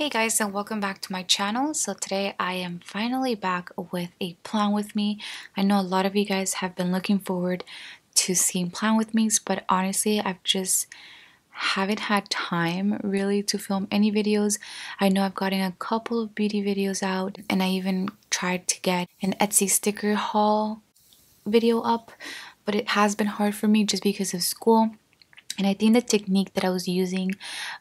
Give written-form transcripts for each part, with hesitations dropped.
Hey guys, and welcome back to my channel. So today I am finally back with a plan with me. I know a lot of you guys have been looking forward to seeing plan with me's, but honestly I've just haven't had time really to film any videos. I know I've gotten a couple of beauty videos out, and I even tried to get an Etsy sticker haul video up, but it has been hard for me just because of school. And I think the technique that I was using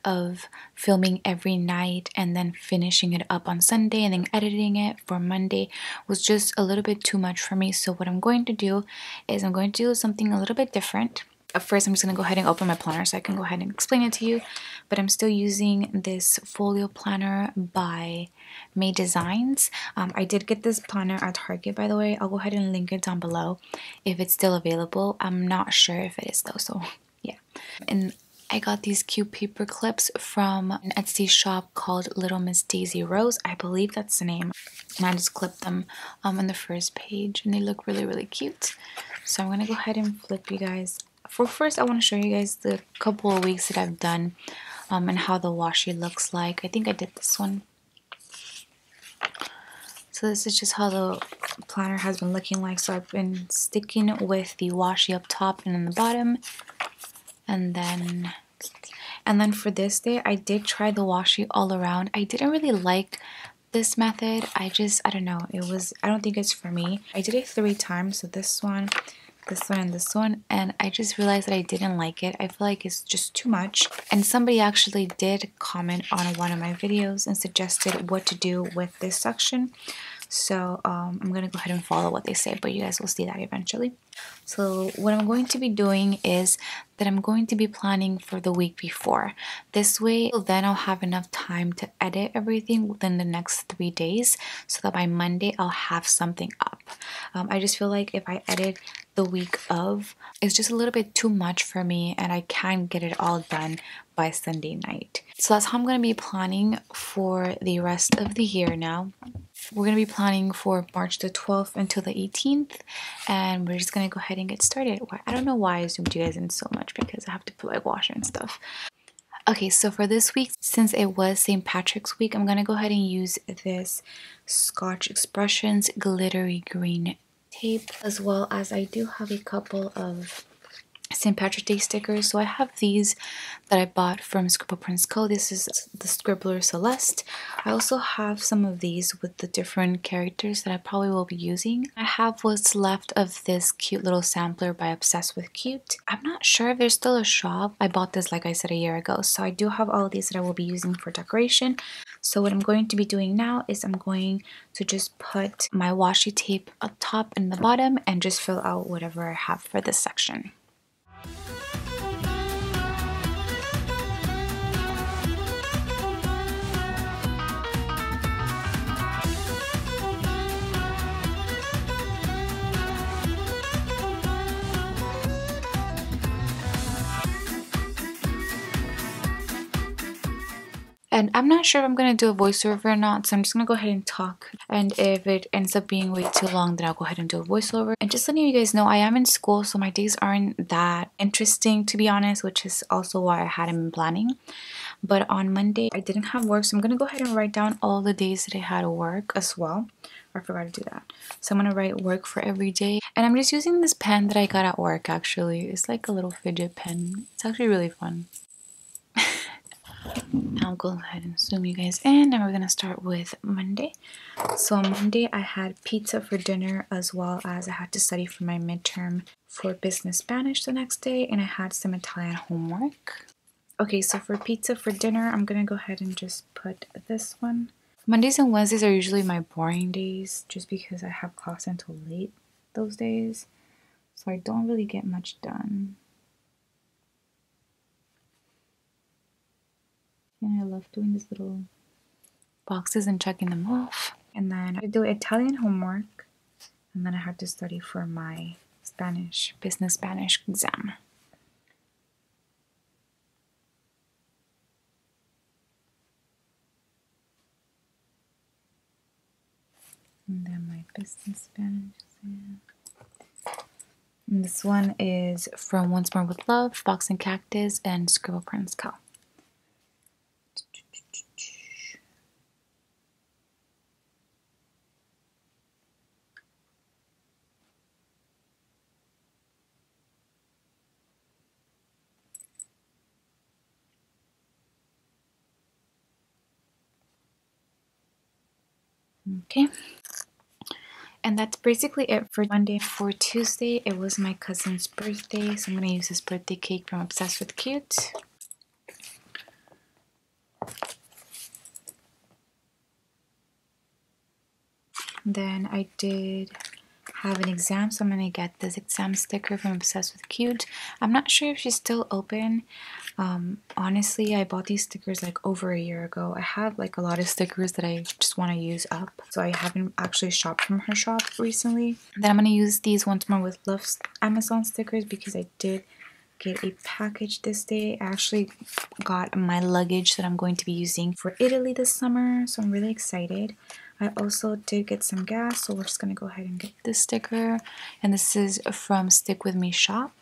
of filming every night and then finishing it up on Sunday and then editing it for Monday was just a little bit too much for me. So what I'm going to do is I'm going to do something a little bit different. First, I'm just going to go ahead and open my planner so I can go ahead and explain it to you. But I'm still using this folio planner by May Designs. I did get this planner at Target, by the way. I'll go ahead and link it down below if it's still available. I'm not sure if it is though, so yeah. And I got these cute paper clips from an Etsy shop called Little Miss Daisy Rose. I believe that's the name. And I just clipped them on the first page, and they look really cute. So I'm gonna go ahead and flip you guys. For first, I want to show you guys the couple of weeks that I've done and how the washi looks like. I think I did this one. So this is just how the planner has been looking like. So I've been sticking with the washi up top and in the bottom. And then for this day, I did try the washi all around. I didn't really like this method. I don't know. I don't think it's for me. I did it 3 times. So this one, and this one. And I just realized that I didn't like it. I feel like it's just too much. And somebody actually did comment on one of my videos and suggested what to do with this section. So I'm going to go ahead and follow what they say, but you guys will see that eventually. So what I'm going to be doing is that I'm going to be planning for the week before. This way, then I'll have enough time to edit everything within the next 3 days so that by Monday I'll have something up. I just feel like if I edit the week of, it's just a little bit too much for me, and I can't get it all done by Sunday night. So that's how I'm going to be planning for the rest of the year now. We're going to be planning for March the 12th until the 18th, and we're just going to go ahead and get started. I don't know why I zoomed you guys in so much, because I have to put like washer and stuff. Okay, so for this week, since it was St. Patrick's week, I'm going to go ahead and use this Scotch Expressions glittery green tape, as well as I do have a couple of St. Patrick's Day stickers. So I have these that I bought from Scribble Prints Co. This is the Scribbler Celeste. I also have some of these with the different characters that I probably will be using. I have what's left of this cute little sampler by Obsessed with Cute. I'm not sure if there's still a shop. I bought this, like I said, a year ago. So I do have all of these that I will be using for decoration. So what I'm going to be doing now is I'm going to just put my washi tape up top and the bottom and just fill out whatever I have for this section. And I'm not sure if I'm going to do a voiceover or not, so I'm just going to go ahead and talk. And if it ends up being way too long, then I'll go ahead and do a voiceover. And just letting you guys know, I am in school, so my days aren't that interesting, to be honest, which is also why I hadn't been planning. But on Monday, I didn't have work, so I'm going to go ahead and write down all the days that I had work as well. I forgot to do that. So I'm going to write work for every day. And I'm just using this pen that I got at work, actually. It's like a little fidget pen. It's actually really fun. I'll go ahead and zoom you guys in, and we're gonna start with Monday. So on Monday I had pizza for dinner, as well as I had to study for my midterm for business Spanish the next day, and I had some Italian homework. Okay, so for pizza for dinner, I'm gonna go ahead and just put this one. Mondays and Wednesdays are usually my boring days, just because I have class until late those days, so I don't really get much done. And I love doing these little boxes and checking them off. And then I do Italian homework, and then I have to study for my business Spanish exam. And then my business Spanish exam. And this one is from Once More with Love, Box and Cactus, and Scribble Prints Co. Okay. And that's basically it for Monday. For Tuesday, it was my cousin's birthday, so I'm going to use this birthday cake from Obsessed with Cute. Then I did have an exam, so I'm going to get this exam sticker from Obsessed with Cute. I'm not sure if she's still open. Honestly, I bought these stickers like over a year ago. I have like a lot of stickers that I just want to use up, so I haven't actually shopped from her shop recently. Then I'm going to use these Once More with Love Amazon stickers because I did get a package this day. I actually got my luggage that I'm going to be using for Italy this summer, so I'm really excited. I also did get some gas, so we're just going to go ahead and get this sticker. And this is from Stick With Me shop.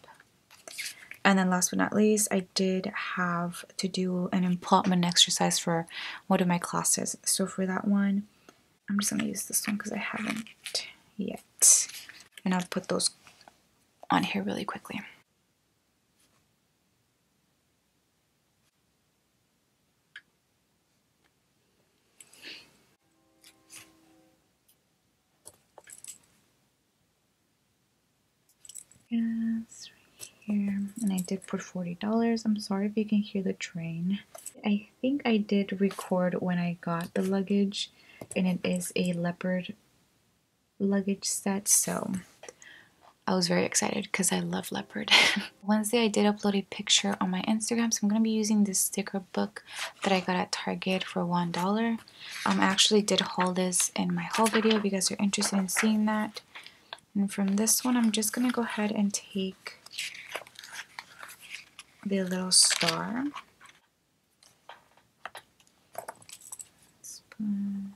And then last but not least, I did have to do an implantment exercise for one of my classes. So for that one, I'm just going to use this one because I haven't yet. And I'll put those on here really quickly. Yes, right here. And I did put $40. I'm sorry if you can hear the train. I think I did record when I got the luggage, and it is a leopard luggage set, so I was very excited because I love leopard. Wednesday I did upload a picture on my Instagram, so I'm going to be using this sticker book that I got at Target for $1. I actually did haul this in my haul video if you guys are interested in seeing that. And from this one, I'm just going to go ahead and take the little star. And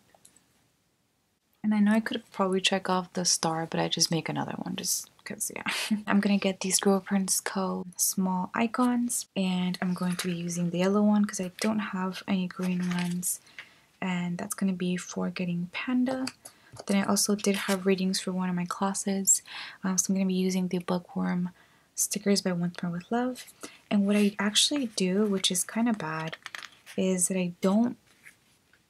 I know I could probably check off the star, but I just make another one just because, yeah. I'm going to get these Girl Prints Co. small icons, and I'm going to be using the yellow one because I don't have any green ones. And that's going to be for getting Panda. Then I also did have readings for one of my classes, so I'm going to be using the Bookworm stickers by Once More with Love. And what I actually do, which is kind of bad, is that I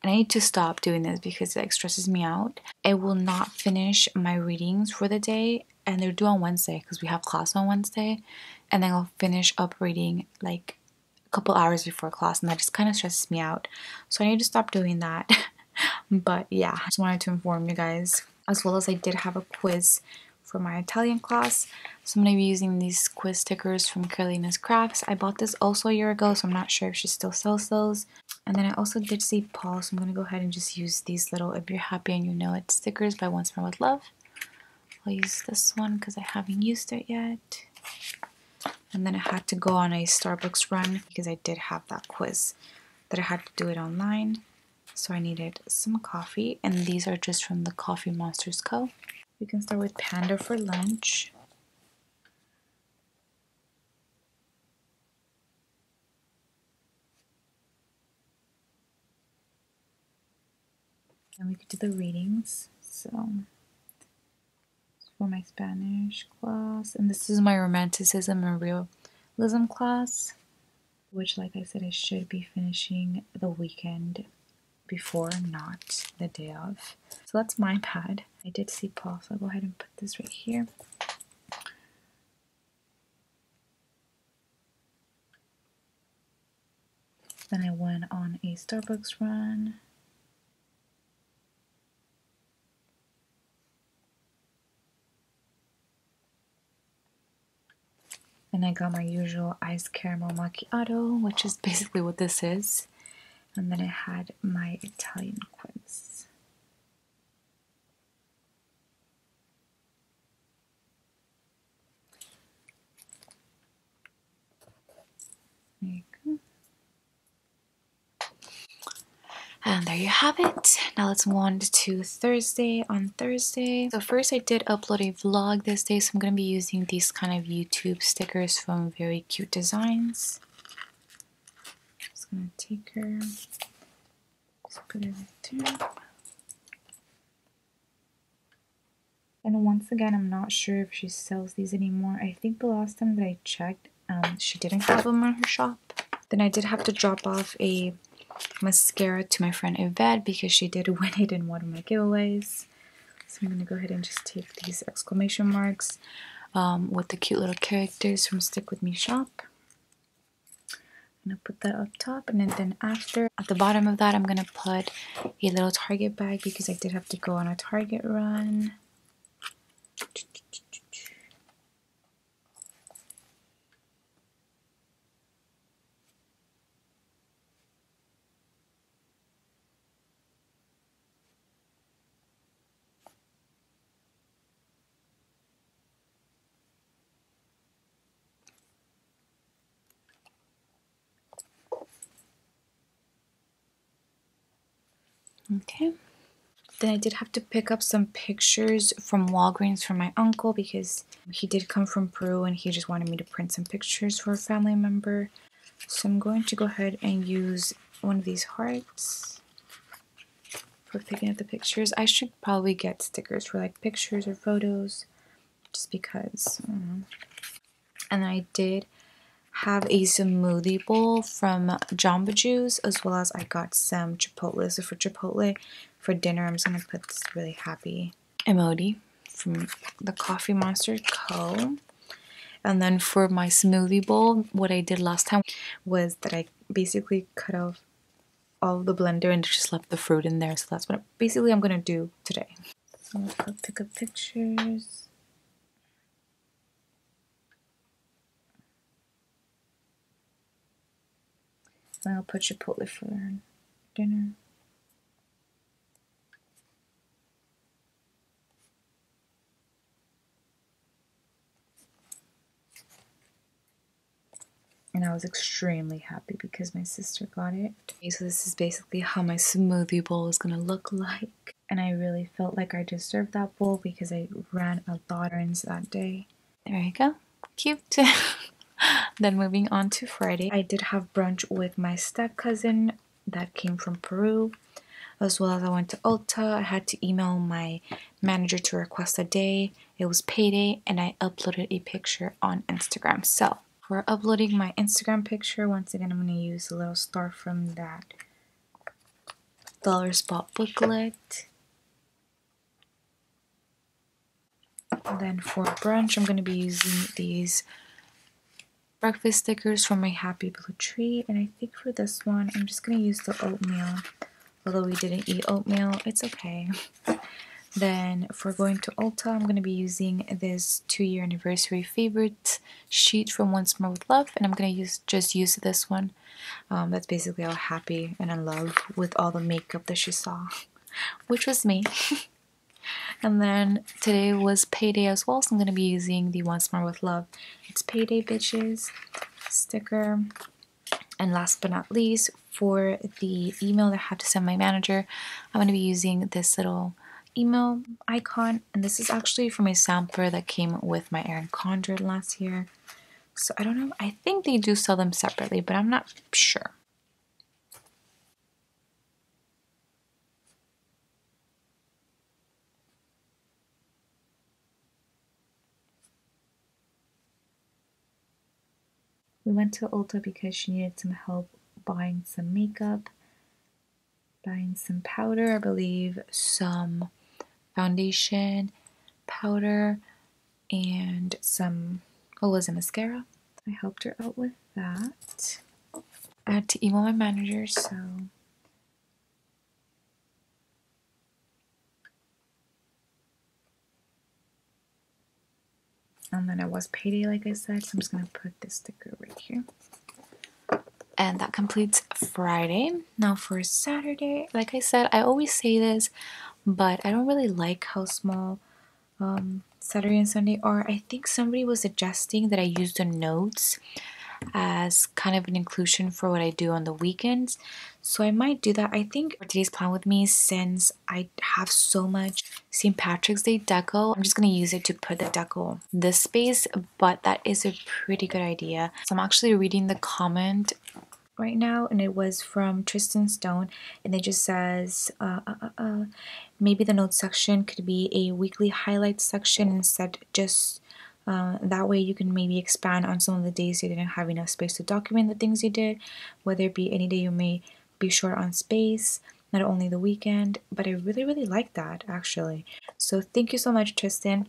need to stop doing this because it like stresses me out. I will not finish my readings for the day, and they're due on Wednesday because we have class on Wednesday, and then I'll finish up reading like a couple hours before class, and that just kind of stresses me out. So I need to stop doing that. But yeah, I just wanted to inform you guys. As well as I did have a quiz for my Italian class, so I'm going to be using these quiz stickers from Carolina's Crafts. I bought this also a year ago, so I'm not sure if she still sells those. And then I also did see Paul, so I'm going to go ahead and just use these little If You're Happy and You Know It stickers by Once More with Love. I'll use this one because I haven't used it yet. And then I had to go on a Starbucks run because I did have that quiz that I had to do it online. So I needed some coffee, and these are just from the Coffee Monsters Co. We can start with Panda for lunch. And we could do the readings. So for my Spanish class, and this is my Romanticism and Realism class, which, like I said, I should be finishing the weekend before, not the day of. So that's my pad. I did see Paul, so I'll go ahead and put this right here. Then I went on a Starbucks run. And I got my usual iced caramel macchiato, which is basically what this is. And then I had my Italian quiz. There you go. And there you have it. Now let's move on to Thursday. On Thursday, so first I did upload a vlog this day, so I'm going to be using these kind of YouTube stickers from Very Cute Designs. Just going to take her, just put it right there. And once again, I'm not sure if she sells these anymore. I think the last time that I checked, she didn't have them in her shop. Then I did have to drop off a mascara to my friend Yvette because she did win it in one of my giveaways. So I'm going to go ahead and just take these exclamation marks with the cute little characters from Stick With Me shop. I'm going to put that up top, and then after, at the bottom of that, I'm going to put a little Target bag because I did have to go on a Target run. Okay. Then I did have to pick up some pictures from Walgreens for my uncle because he did come from Peru and he just wanted me to print some pictures for a family member. So I'm going to go ahead and use one of these hearts for picking up the pictures. I should probably get stickers for like pictures or photos just because. And I did have a smoothie bowl from Jamba Juice, as well as I got some Chipotle. So for Chipotle for dinner, I'm just gonna put this really happy emoji from the Coffee Monster Co. And then for my smoothie bowl, what I did last time was that I basically cut off all of the blender and just left the fruit in there. So that's what basically I'm gonna do today. So I'll pick up pictures. Then I'll put Chipotle for dinner. And I was extremely happy because my sister got it. Okay, so this is basically how my smoothie bowl is gonna look like. And I really felt like I deserved that bowl because I ran a lot of errands that day. There you go. Cute. Then moving on to Friday, I did have brunch with my step cousin that came from Peru, as well as I went to Ulta. I had to email my manager to request a day. It was payday, and I uploaded a picture on Instagram. So for uploading my Instagram picture, once again, I'm going to use a little star from that Dollar Spot booklet. And then for brunch, I'm going to be using these breakfast stickers from my Happy Blue Tree. And I think for this one, I'm just going to use the oatmeal. Although we didn't eat oatmeal, it's okay. Then for going to Ulta, I'm going to be using this 2-year anniversary favorite sheet from Once More With Love. And I'm going to just use this one. That's basically how happy and in love with all the makeup that she saw, which was me. And then today was payday as well, so I'm going to be using the Once More With Love It's Payday Bitches sticker. And last but not least, for the email that I have to send my manager, I'm going to be using this little email icon. And this is actually from a sampler that came with my Erin Condren last year. So I don't know, I think they do sell them separately, but I'm not sure. We went to Ulta because she needed some help buying some makeup, buying some powder, I believe, some foundation, powder, and some, what was it, mascara? I helped her out with that. I had to email my manager, so and then it was payday, like I said, so I'm just gonna put this sticker right here. And that completes Friday. Now for Saturday, like I said, I always say this, but I don't really like how small Saturday and Sunday are. I think somebody was suggesting that I use the notes as kind of an inclusion for what I do on the weekends. So I might do that. I think for today's plan with me, since I have so much St. Patrick's Day deco, I'm just going to use it to put the deco in this space, but that is a pretty good idea. So I'm actually reading the comment right now, and it was from Tristan Stone, and it just says maybe the notes section could be a weekly highlights section instead, just that way you can maybe expand on some of the days you didn't have enough space to document the things you did, whether it be any day you may be short on space, not only the weekend, but I really like that actually. So thank you so much, Tristan.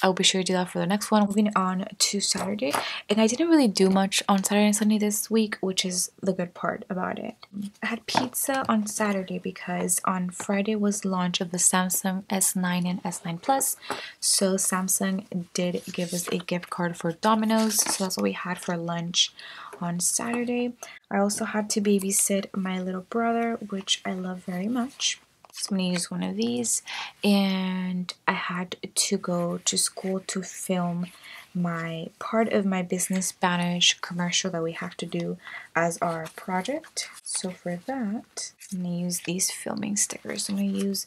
I'll be sure to do that for the next one. Moving on to Saturday, and I didn't really do much on Saturday and Sunday this week, which is the good part about it. I had pizza on Saturday because on Friday was launch of the Samsung S9 and S9 Plus. So Samsung did give us a gift card for Domino's, so that's what we had for lunch on Saturday. I also had to babysit my little brother, which I love very much. So I'm going to use one of these, and I had to go to school to film my part of my business Spanish commercial that we have to do as our project. So for that, I'm going to use these filming stickers. I'm going to use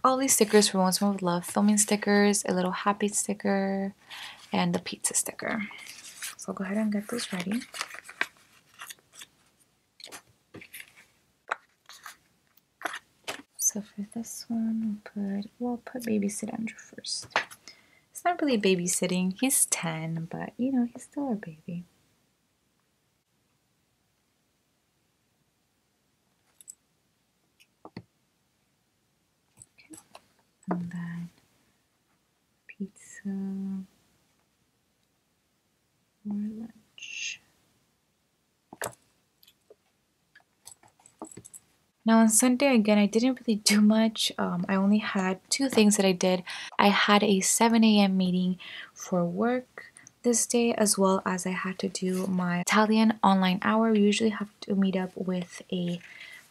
all these stickers for Once More with Love. Filming stickers, a little happy sticker, and the pizza sticker. So I'll go ahead and get this ready. So for this one, we'll put babysit Andrew first. It's not really babysitting. He's 10, but you know, he's still our baby. Okay. And then pizza or lunch. Now on Sunday, again, I didn't really do much. I only had two things that I did. I had a 7 a.m. meeting for work this day, as well as I had to do my Italian online hour. We usually have to meet up with a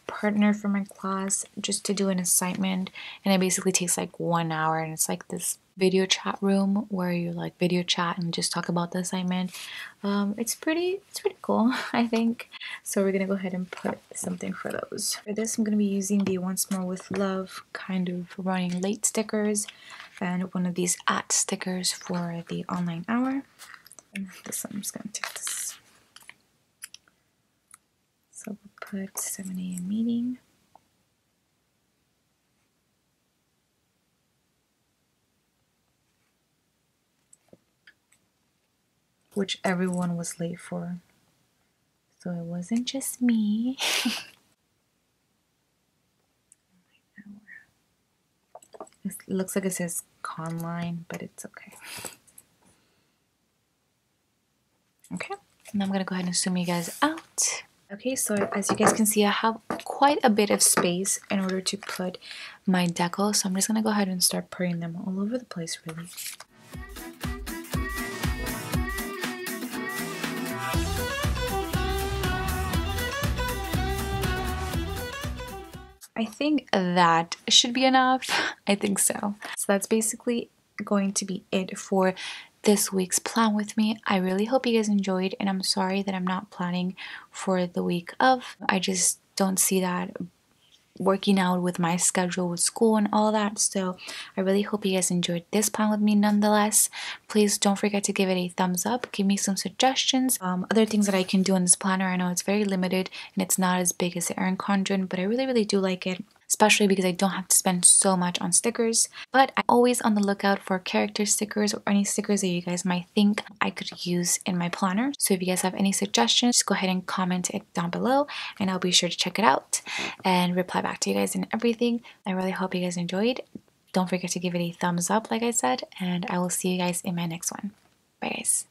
partner from my class just to do an assignment, and it basically takes like 1 hour, and it's like this video chat room where you like video chat and just talk about the assignment. It's pretty cool, I think. So we're gonna go ahead and put something for those. For this, I'm gonna be using the Once More with Love kind of running late stickers and one of these @ stickers for the online hour. And this one, I'm just gonna take this. So we'll put 7 a.m. meeting. Which everyone was late for. So it wasn't just me. It looks like it says Conline, but it's okay. Okay, and I'm gonna go ahead and zoom you guys out. Okay, so as you guys can see, I have quite a bit of space in order to put my deco, so I'm just gonna go ahead and start putting them all over the place, really. I think that should be enough. I think so. So that's basically going to be it for this week's plan with me. I really hope you guys enjoyed, and I'm sorry that I'm not planning for the week of. I just don't see that working out with my schedule with school and all that. So I really hope you guys enjoyed this plan with me nonetheless. Please don't forget to give it a thumbs up. Give me some suggestions. Other things that I can do in this planner. I know it's very limited and it's not as big as the Erin Condren, but I really do like it, especially because I don't have to spend so much on stickers. But I'm always on the lookout for character stickers or any stickers that you guys might think I could use in my planner. So if you guys have any suggestions, just go ahead and comment it down below and I'll be sure to check it out and reply back to you guys and everything. I really hope you guys enjoyed. Don't forget to give it a thumbs up like I said, and I will see you guys in my next one. Bye guys.